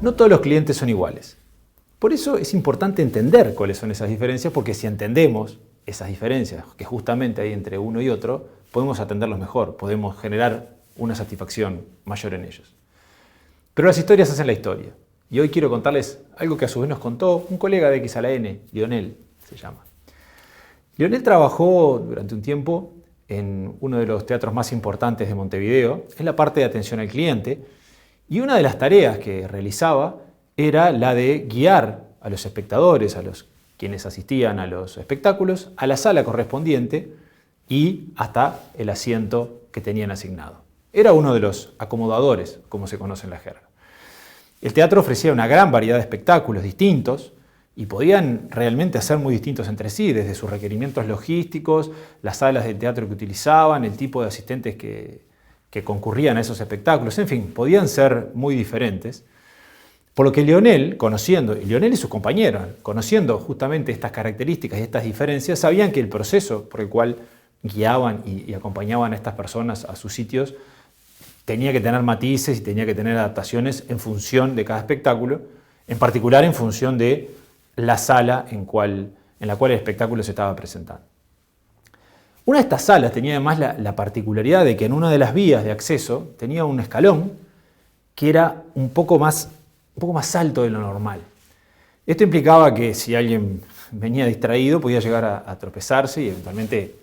no todos los clientes son iguales. Por eso es importante entender cuáles son esas diferencias, porque si entendemos esas diferencias que justamente hay entre uno y otro, podemos atenderlos mejor, podemos generar una satisfacción mayor en ellos. Pero las historias hacen la historia. Y hoy quiero contarles algo que a su vez nos contó un colega de X a la N, Lionel se llama. Lionel trabajó durante un tiempo en uno de los teatros más importantes de Montevideo, en la parte de atención al cliente, y una de las tareas que realizaba era la de guiar a los espectadores, a los quienes asistían a los espectáculos, a la sala correspondiente y hasta el asiento que tenían asignado. Era uno de los acomodadores, como se conoce en la jerga. El teatro ofrecía una gran variedad de espectáculos distintos y podían realmente ser muy distintos entre sí, desde sus requerimientos logísticos, las salas de teatro que utilizaban, el tipo de asistentes que concurrían a esos espectáculos, en fin, podían ser muy diferentes. Por lo que Lionel y sus compañeros, conociendo justamente estas características y estas diferencias, sabían que el proceso por el cual guiaban y acompañaban a estas personas a sus sitios tenía que tener matices y tenía que tener adaptaciones en función de cada espectáculo, en particular en función de la sala en la cual el espectáculo se estaba presentando. Una de estas salas tenía además la particularidad de que en una de las vías de acceso tenía un escalón que era un poco más alto de lo normal. Esto implicaba que si alguien venía distraído podía llegar a tropezarse y eventualmente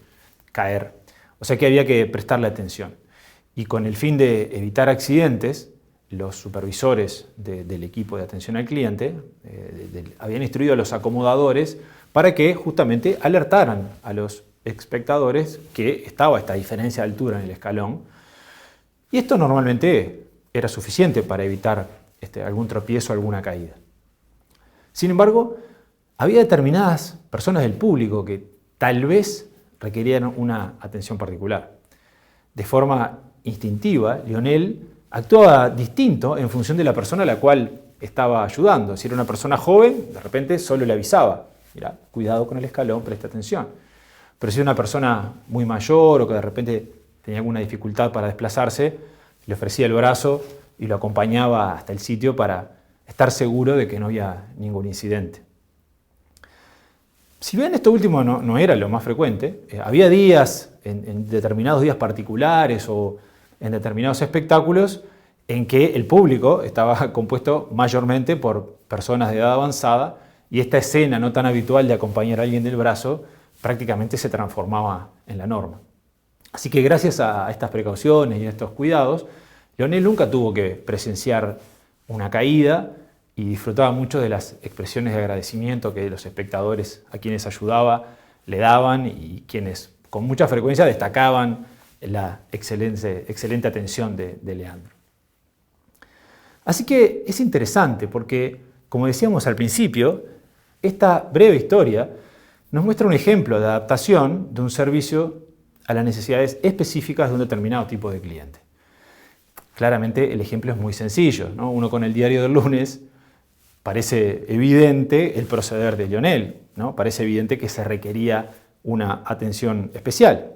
caer. O sea que había que prestarle atención. Y con el fin de evitar accidentes, los supervisores del equipo de atención al cliente habían instruido a los acomodadores para que justamente alertaran a los espectadores que estaba esta diferencia de altura en el escalón. Y esto normalmente era suficiente para evitar algún tropiezo o alguna caída. Sin embargo, había determinadas personas del público que tal vez requerían una atención particular. De forma instintiva, Lionel actuaba distinto en función de la persona a la cual estaba ayudando. Si era una persona joven, de repente solo le avisaba: mira, cuidado con el escalón, presta atención. Pero si era una persona muy mayor o que de repente tenía alguna dificultad para desplazarse, le ofrecía el brazo y lo acompañaba hasta el sitio para estar seguro de que no había ningún incidente. Si bien esto último no era lo más frecuente, había días, en determinados días particulares o en determinados espectáculos, en que el público estaba compuesto mayormente por personas de edad avanzada y esta escena no tan habitual de acompañar a alguien del brazo prácticamente se transformaba en la norma. Así que gracias a estas precauciones y a estos cuidados, Lionel nunca tuvo que presenciar una caída y disfrutaba mucho de las expresiones de agradecimiento que los espectadores a quienes ayudaba le daban y quienes con mucha frecuencia destacaban la excelente atención de Leandro. Así que es interesante porque, como decíamos al principio, esta breve historia nos muestra un ejemplo de adaptación de un servicio a las necesidades específicas de un determinado tipo de cliente. Claramente el ejemplo es muy sencillo, ¿no? Uno con el diario del lunes parece evidente el proceder de Lionel, ¿no? Parece evidente que se requería una atención especial.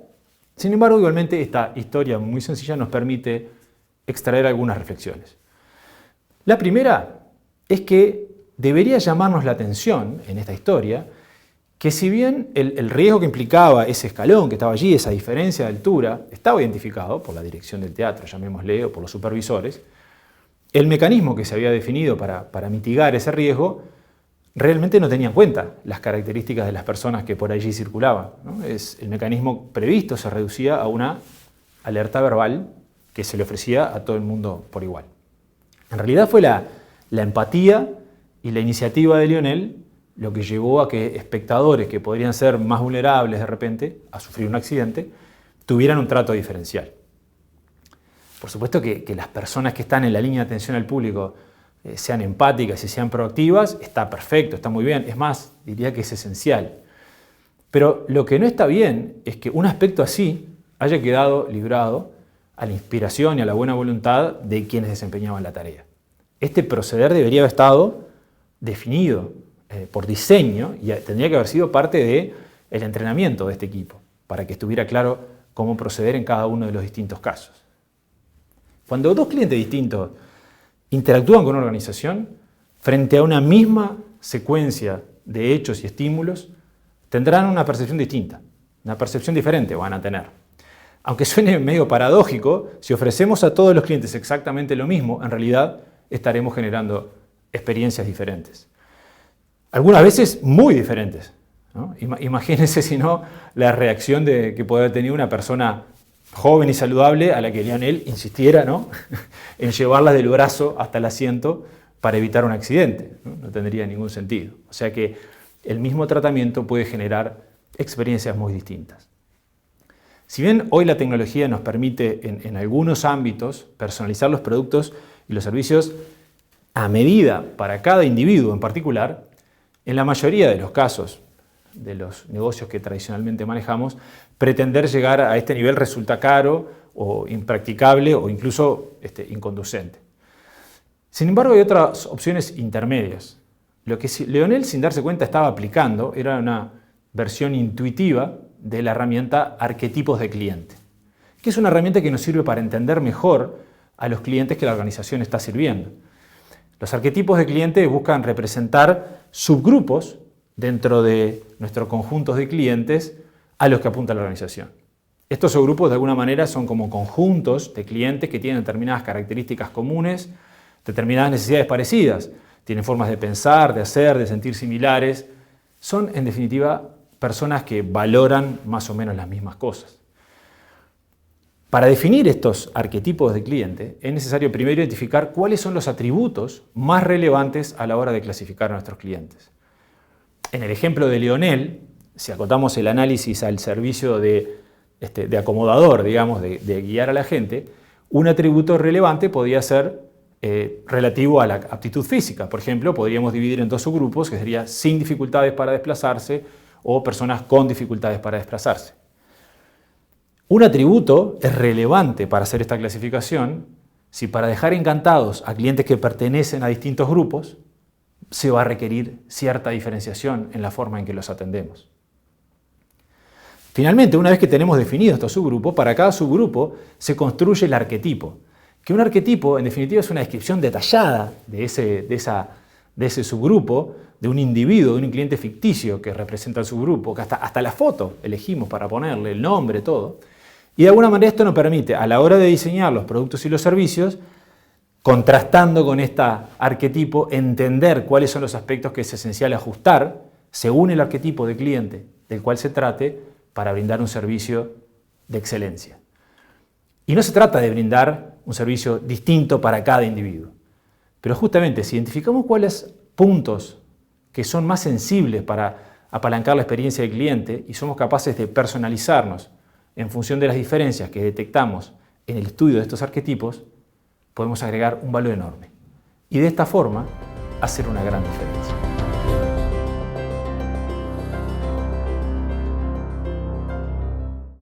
Sin embargo, igualmente esta historia muy sencilla nos permite extraer algunas reflexiones. La primera es que debería llamarnos la atención en esta historia que si bien el riesgo que implicaba ese escalón que estaba allí, esa diferencia de altura, estaba identificado por la dirección del teatro, llamémosle, o por los supervisores, el mecanismo que se había definido para mitigar ese riesgo realmente no tenía en cuenta las características de las personas que por allí circulaban, ¿no? El mecanismo previsto se reducía a una alerta verbal que se le ofrecía a todo el mundo por igual. En realidad fue la empatía y la iniciativa de Lionel lo que llevó a que espectadores que podrían ser más vulnerables de repente a sufrir un accidente tuvieran un trato diferencial. Por supuesto que las personas que están en la línea de atención al público sean empáticas y sean proactivas, está perfecto, está muy bien. Es más, diría que es esencial. Pero lo que no está bien es que un aspecto así haya quedado librado a la inspiración y a la buena voluntad de quienes desempeñaban la tarea. Este proceder debería haber estado definido por diseño y tendría que haber sido parte del entrenamiento de este equipo para que estuviera claro cómo proceder en cada uno de los distintos casos. Cuando dos clientes distintos interactúan con una organización, frente a una misma secuencia de hechos y estímulos, tendrán una percepción distinta, una percepción diferente van a tener. Aunque suene medio paradójico, si ofrecemos a todos los clientes exactamente lo mismo, en realidad estaremos generando experiencias diferentes. Algunas veces muy diferentes, ¿no? Imagínense si no la reacción que puede haber tenido una persona joven y saludable a la que Lionel insistiera, ¿no?, en llevarla del brazo hasta el asiento para evitar un accidente. No tendría ningún sentido. O sea que el mismo tratamiento puede generar experiencias muy distintas. Si bien hoy la tecnología nos permite en algunos ámbitos personalizar los productos y los servicios a medida para cada individuo en particular, en la mayoría de los casos de los negocios que tradicionalmente manejamos, pretender llegar a este nivel resulta caro o impracticable o incluso inconducente. Sin embargo, hay otras opciones intermedias. Lo que Lionel, sin darse cuenta, estaba aplicando era una versión intuitiva de la herramienta Arquetipos de Cliente, que es una herramienta que nos sirve para entender mejor a los clientes que la organización está sirviendo. Los arquetipos de cliente buscan representar subgrupos dentro de nuestros conjuntos de clientes a los que apunta la organización. Estos subgrupos de alguna manera son como conjuntos de clientes que tienen determinadas características comunes, determinadas necesidades parecidas, tienen formas de pensar, de hacer, de sentir similares. Son, en definitiva, personas que valoran más o menos las mismas cosas. Para definir estos arquetipos de cliente, es necesario primero identificar cuáles son los atributos más relevantes a la hora de clasificar a nuestros clientes. En el ejemplo de Lionel, si acotamos el análisis al servicio de acomodador, digamos, de guiar a la gente, un atributo relevante podría ser relativo a la aptitud física. Por ejemplo, podríamos dividir en dos subgrupos, que sería sin dificultades para desplazarse o personas con dificultades para desplazarse. Un atributo es relevante para hacer esta clasificación si para dejar encantados a clientes que pertenecen a distintos grupos se va a requerir cierta diferenciación en la forma en que los atendemos. Finalmente, una vez que tenemos definidos estos subgrupos, para cada subgrupo se construye el arquetipo, que un arquetipo en definitiva es una descripción detallada de ese subgrupo, de un individuo, de un cliente ficticio que representa el subgrupo, que hasta la foto elegimos para ponerle, el nombre, todo. Y de alguna manera esto nos permite, a la hora de diseñar los productos y los servicios, contrastando con este arquetipo, entender cuáles son los aspectos que es esencial ajustar según el arquetipo de cliente del cual se trate para brindar un servicio de excelencia. Y no se trata de brindar un servicio distinto para cada individuo, pero justamente si identificamos cuáles puntos que son más sensibles para apalancar la experiencia del cliente y somos capaces de personalizarnos en función de las diferencias que detectamos en el estudio de estos arquetipos, podemos agregar un valor enorme y de esta forma hacer una gran diferencia.